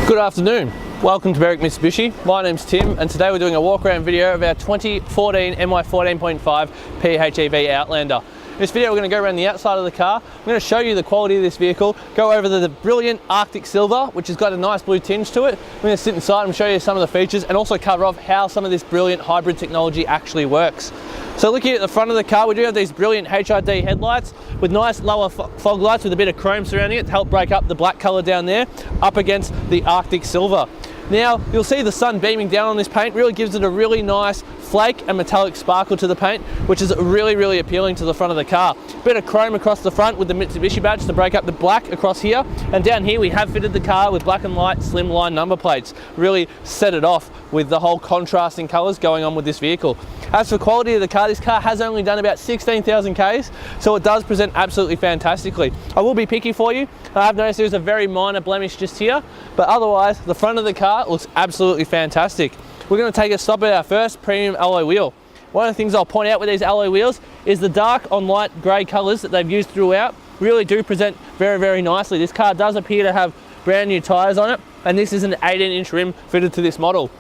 Good afternoon, welcome to Berwick Mitsubishi. My name's Tim and today we're doing a walk around video of our 2014 MY14.5 PHEV Outlander. In this video we're going to go around the outside of the car. I'm going to show you the quality of this vehicle, go over the brilliant Arctic Silver, which has got a nice blue tinge to it. I'm going to sit inside and show you some of the features and also cover off how some of this brilliant hybrid technology actually works. So looking at the front of the car, we do have these brilliant HID headlights with nice lower fog lights with a bit of chrome surrounding it to help break up the black colour down there up against the Arctic Silver. Now you'll see the sun beaming down on this paint really gives it a really nice flake and metallic sparkle to the paint, which is really appealing to the front of the car. Bit of chrome across the front with the Mitsubishi badge to break up the black across here, and down here we have fitted the car with black and white slimline number plates. Really set it off with the whole contrasting colours going on with this vehicle. As for quality of the car, this car has only done about 16,000 Ks, so it does present absolutely fantastically. I will be picky for you. I have noticed there's a very minor blemish just here, but otherwise the front of the car looks absolutely fantastic. We're going to take a stop at our first premium alloy wheel. One of the things I'll point out with these alloy wheels is the dark on light grey colours that they've used throughout really do present very nicely. This car does appear to have brand new tyres on it, and this is an 18-inch rim fitted to this model.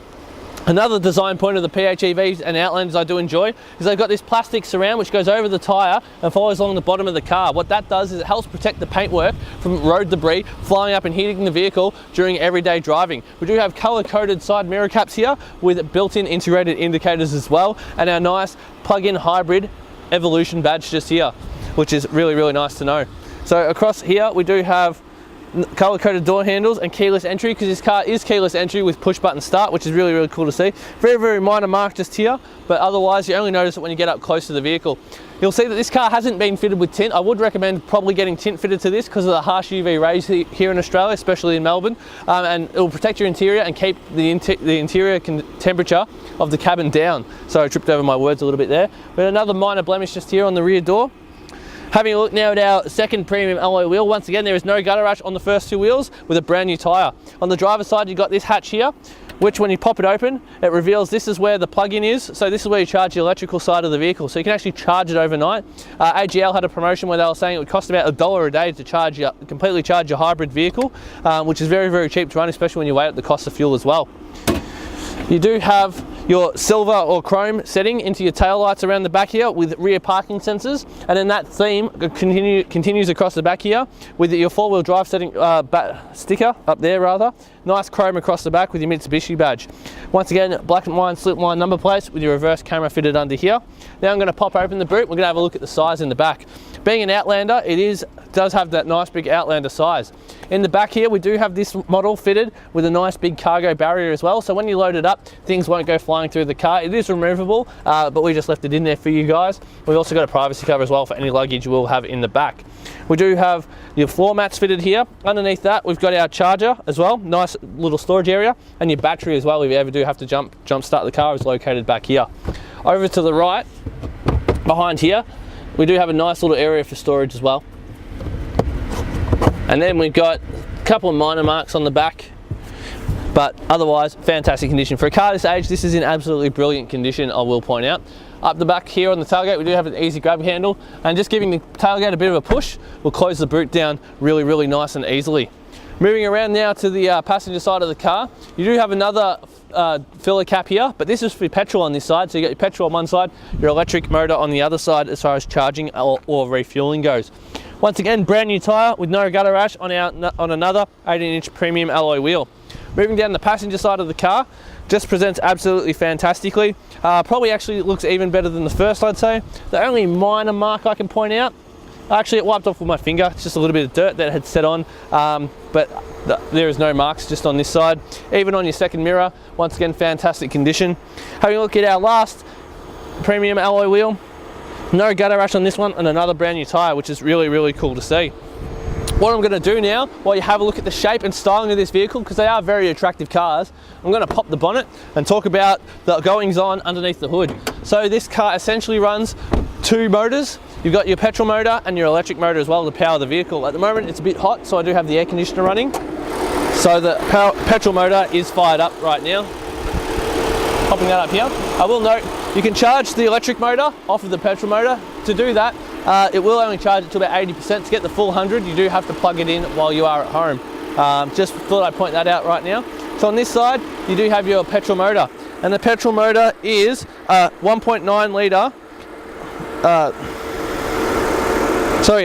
Another design point of the PHEVs and Outlanders I do enjoy is they've got this plastic surround which goes over the tyre and follows along the bottom of the car. What that does is it helps protect the paintwork from road debris flying up and hitting the vehicle during everyday driving. We do have colour-coded side mirror caps here with built-in integrated indicators as well, and our nice plug-in hybrid Evolution badge just here, which is really nice to know. So across here we do have colour-coded door handles and keyless entry, because this car is keyless entry with push-button start, which is really cool to see. Very minor mark just here, but otherwise you only notice it when you get up close to the vehicle. You'll see that this car hasn't been fitted with tint. I would recommend probably getting tint fitted to this because of the harsh UV rays here in Australia, especially in Melbourne, and it will protect your interior and keep the interior temperature of the cabin down. So I tripped over my words a little bit there. But another minor blemish just here on the rear door. Having a look now at our second premium alloy wheel, once again there is no gutter rash on the first two wheels with a brand new tyre. On the driver's side you've got this hatch here, which when you pop it open, it reveals this is where the plug-in is. So this is where you charge the electrical side of the vehicle. So you can actually charge it overnight. AGL had a promotion where they were saying it would cost about $1 a day to completely charge your hybrid vehicle, which is very cheap to run, especially when you weigh up the cost of fuel as well. You do have your silver or chrome setting into your tail lights around the back here with rear parking sensors, and then that theme continues across the back here with your four-wheel drive setting sticker up there rather. Nice chrome across the back with your Mitsubishi badge. Once again, black and white slipline number plates with your reverse camera fitted under here. Now I'm going to pop open the boot. We're going to have a look at the size in the back. Being an Outlander, it does have that nice big Outlander size. In the back here, we do have this model fitted with a nice big cargo barrier as well. So when you load it up, things won't go flying through the car. It is removable, but we just left it in there for you guys. We've also got a privacy cover as well for any luggage you will have in the back. We do have your floor mats fitted here. Underneath that, we've got our charger as well. Nice little storage area, and your battery as well if you ever do have to jump start the car is located back here. Over to the right, behind here, we do have a nice little area for storage as well. And then we've got a couple of minor marks on the back, but otherwise fantastic condition. For a car this age, this is in absolutely brilliant condition, I will point out. Up the back here on the tailgate, we do have an easy grab handle, and just giving the tailgate a bit of a push will close the boot down really nice and easily. Moving around now to the passenger side of the car, you do have another filler cap here, but this is for petrol on this side. So you got your petrol on one side, your electric motor on the other side as far as charging or refueling goes. Once again, brand new tyre with no gutter rash on another 18-inch premium alloy wheel. Moving down the passenger side of the car, just presents absolutely fantastically. Probably actually looks even better than the first, I'd say. The only minor mark I can point out, actually it wiped off with my finger, it's just a little bit of dirt that had set on, but there is no marks just on this side. Even on your second mirror, once again fantastic condition. Having a look at our last premium alloy wheel, no gutter rash on this one, and another brand new tyre, which is really cool to see. What I'm going to do now, while you have a look at the shape and styling of this vehicle, because they are very attractive cars, I'm going to pop the bonnet and talk about the goings-on underneath the hood. So this car essentially runs two motors. You've got your petrol motor and your electric motor as well to power the vehicle. At the moment it's a bit hot, so I do have the air conditioner running. So the petrol motor is fired up right now. Popping that up here. I will note, you can charge the electric motor off of the petrol motor. To do that, it will only charge it to about 80%. To get the full 100, you do have to plug it in while you are at home. Just thought I'd point that out right now. So on this side, you do have your petrol motor, and the petrol motor is 1.9 litre, a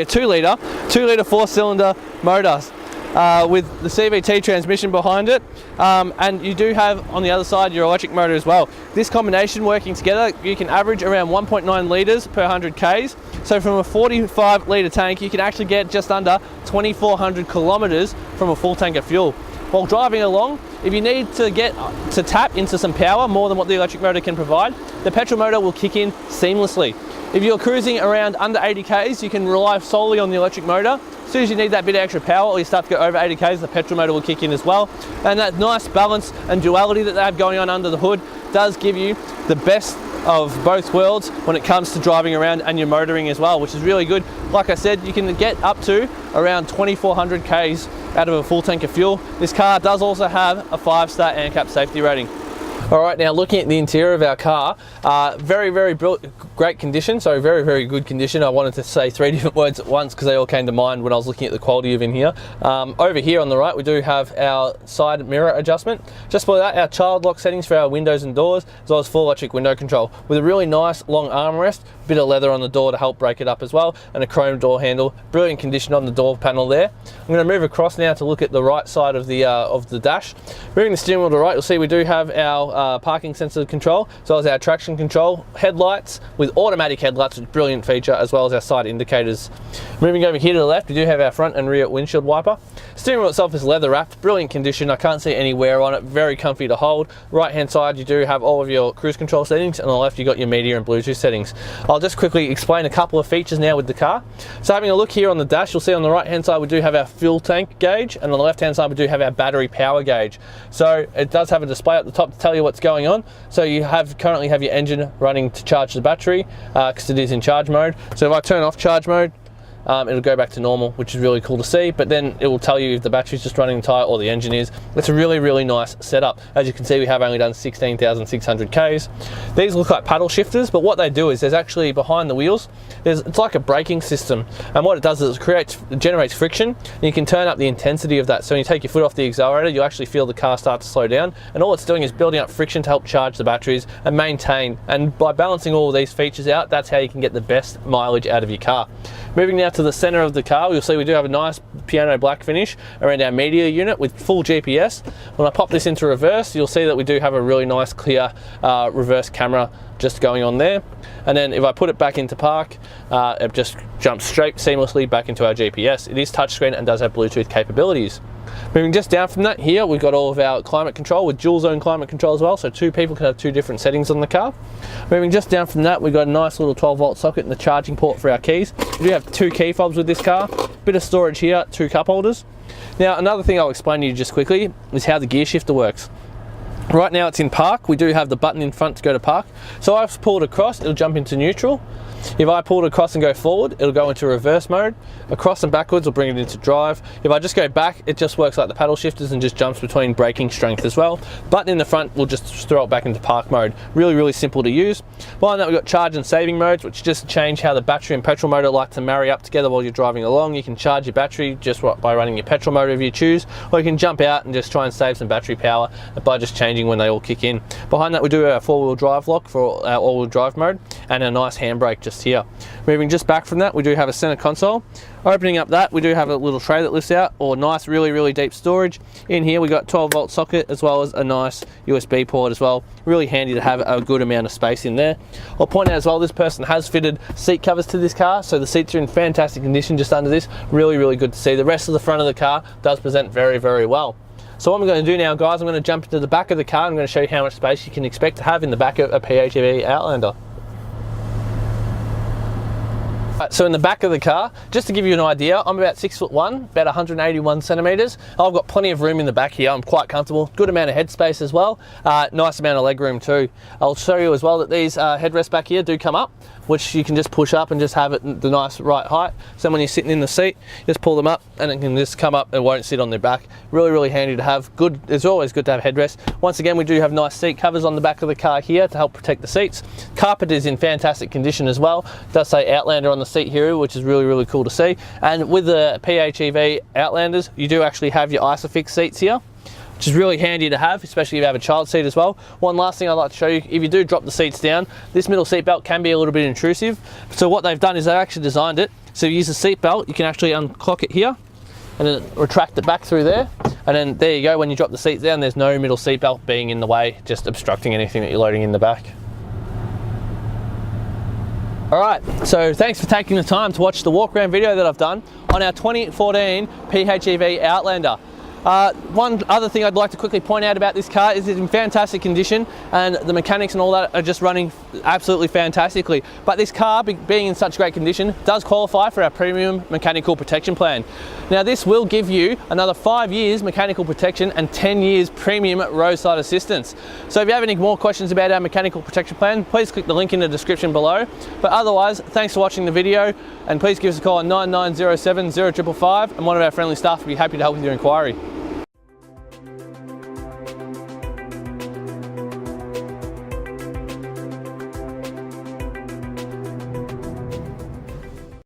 2 litre 4-cylinder motor with the CVT transmission behind it, and you do have on the other side your electric motor as well. This combination working together, you can average around 1.9 litres per 100 Ks. So from a 45 litre tank, you can actually get just under 2,400 kilometres from a full tank of fuel. While driving along, if you need to get to tap into some power more than what the electric motor can provide, the petrol motor will kick in seamlessly. If you're cruising around under 80 Ks, you can rely solely on the electric motor. As soon as you need that bit of extra power or you start to go over 80 Ks, the petrol motor will kick in as well. And that nice balance and duality that they have going on under the hood does give you the best of both worlds when it comes to driving around and your motoring as well, which is really good. Like I said, you can get up to around 2,400 Ks out of a full tank of fuel. This car does also have a 5-star ANCAP safety rating. Alright, now looking at the interior of our car, very great condition, so very good condition. I wanted to say 3 different words at once because they all came to mind when I was looking at the quality of in here. Over here on the right, we do have our side mirror adjustment. Just below that, our child lock settings for our windows and doors, as well as full electric window control with a really nice long armrest, bit of leather on the door to help break it up as well, and a chrome door handle. Brilliant condition on the door panel there. I'm going to move across now to look at the right side of the dash. Moving the steering wheel to the right, you'll see we do have our parking sensor control, as well as our traction control, headlights with automatic headlights, which is a brilliant feature, as well as our side indicators. Moving over here to the left, we do have our front and rear windshield wiper. Steering wheel itself is leather wrapped, brilliant condition. I can't see any wear on it, very comfy to hold. Right hand side, you do have all of your cruise control settings, and on the left you got your media and Bluetooth settings. I'll just quickly explain a couple of features now with the car. So having a look here on the dash, you'll see on the right hand side we do have our fuel tank gauge, and on the left hand side we do have our battery power gauge. So it does have a display at the top to tell you what's going on. So you currently have your engine running to charge the battery because it is in charge mode. So if I turn off charge mode, it'll go back to normal, which is really cool to see, but then it will tell you if the battery's just running tight or the engine is. It's a really nice setup. As you can see, we have only done 16,600 Ks. These look like paddle shifters, but what they do is there's actually behind the wheels, it's like a braking system, and what it does is it generates friction, and you can turn up the intensity of that. So when you take your foot off the accelerator, you actually feel the car start to slow down, and all it's doing is building up friction to help charge the batteries and maintain. And by balancing all of these features out, that's how you can get the best mileage out of your car. Moving now to the center of the car, you'll see we do have a nice piano black finish around our media unit with full GPS. When I pop this into reverse, you'll see that we do have a really nice clear reverse camera just going on there. And then if I put it back into park, it just jumps straight seamlessly back into our GPS. It is touchscreen and does have Bluetooth capabilities. Moving just down from that, here we've got all of our climate control with dual zone climate control as well, so 2 people can have 2 different settings on the car. Moving just down from that, we've got a nice little 12-volt socket and the charging port for our keys. We do have 2 key fobs with this car, bit of storage here, 2 cup holders. Now another thing I'll explain to you just quickly is how the gear shifter works. Right now it's in park. We do have the button in front to go to park. So I've pulled across, it'll jump into neutral. If I pull it across and go forward, it'll go into reverse mode. Across and backwards will bring it into drive. If I just go back, it just works like the paddle shifters and just jumps between braking strength as well. Button in the front will just throw it back into park mode. Really simple to use. Behind that we've got charge and saving modes, which just change how the battery and petrol motor like to marry up together while you're driving along. You can charge your battery just by running your petrol motor if you choose, or you can jump out and just try and save some battery power by just changing when they all kick in. Behind that we do our 4-wheel drive lock for our all-wheel drive mode, and a nice handbrake just here. Moving just back from that, we do have a center console. Opening up that, we do have a little tray that lifts out, or nice really deep storage. In here we got 12-volt socket as well as a nice USB port as well. Really handy to have a good amount of space in there. I'll point out as well, this person has fitted seat covers to this car, so the seats are in fantastic condition just under this. Really good to see. The rest of the front of the car does present very well. So what I'm going to do now, guys, I'm going to jump into the back of the car. I'm going to show you how much space you can expect to have in the back of a PHEV Outlander. So in the back of the car, just to give you an idea, I'm about 6'1", about 181 centimeters. I've got plenty of room in the back here. I'm quite comfortable. Good amount of headspace as well. Nice amount of leg room too. I'll show you as well that these headrests back here do come up, which you can just push up and just have it the nice right height. So when you're sitting in the seat, just pull them up and it can just come up and won't sit on their back. Really handy to have. Good. It's always good to have headrests. Once again, we do have nice seat covers on the back of the car here to help protect the seats. Carpet is in fantastic condition as well. It does say Outlander on the seat here, which is really cool to see. And with the PHEV Outlanders, you do actually have your ISOFIX seats here, which is really handy to have, especially if you have a child seat as well. One last thing I'd like to show you, if you do drop the seats down, this middle seat belt can be a little bit intrusive. So what they've done is they've actually designed it, so you use the seat belt, you can actually unclock it here, and then retract it back through there. And then there you go, when you drop the seats down, there's no middle seat belt being in the way, just obstructing anything that you're loading in the back. All right, so thanks for taking the time to watch the walk around video that I've done on our 2014 PHEV Outlander. One other thing I'd like to quickly point out about this car is it's in fantastic condition, and the mechanics and all that are just running absolutely fantastically. But this car, being in such great condition, does qualify for our premium mechanical protection plan. Now this will give you another 5 years mechanical protection and 10 years premium roadside assistance. So if you have any more questions about our mechanical protection plan, please click the link in the description below. But otherwise, thanks for watching the video, and please give us a call on 9907 0555, and one of our friendly staff will be happy to help with your inquiry.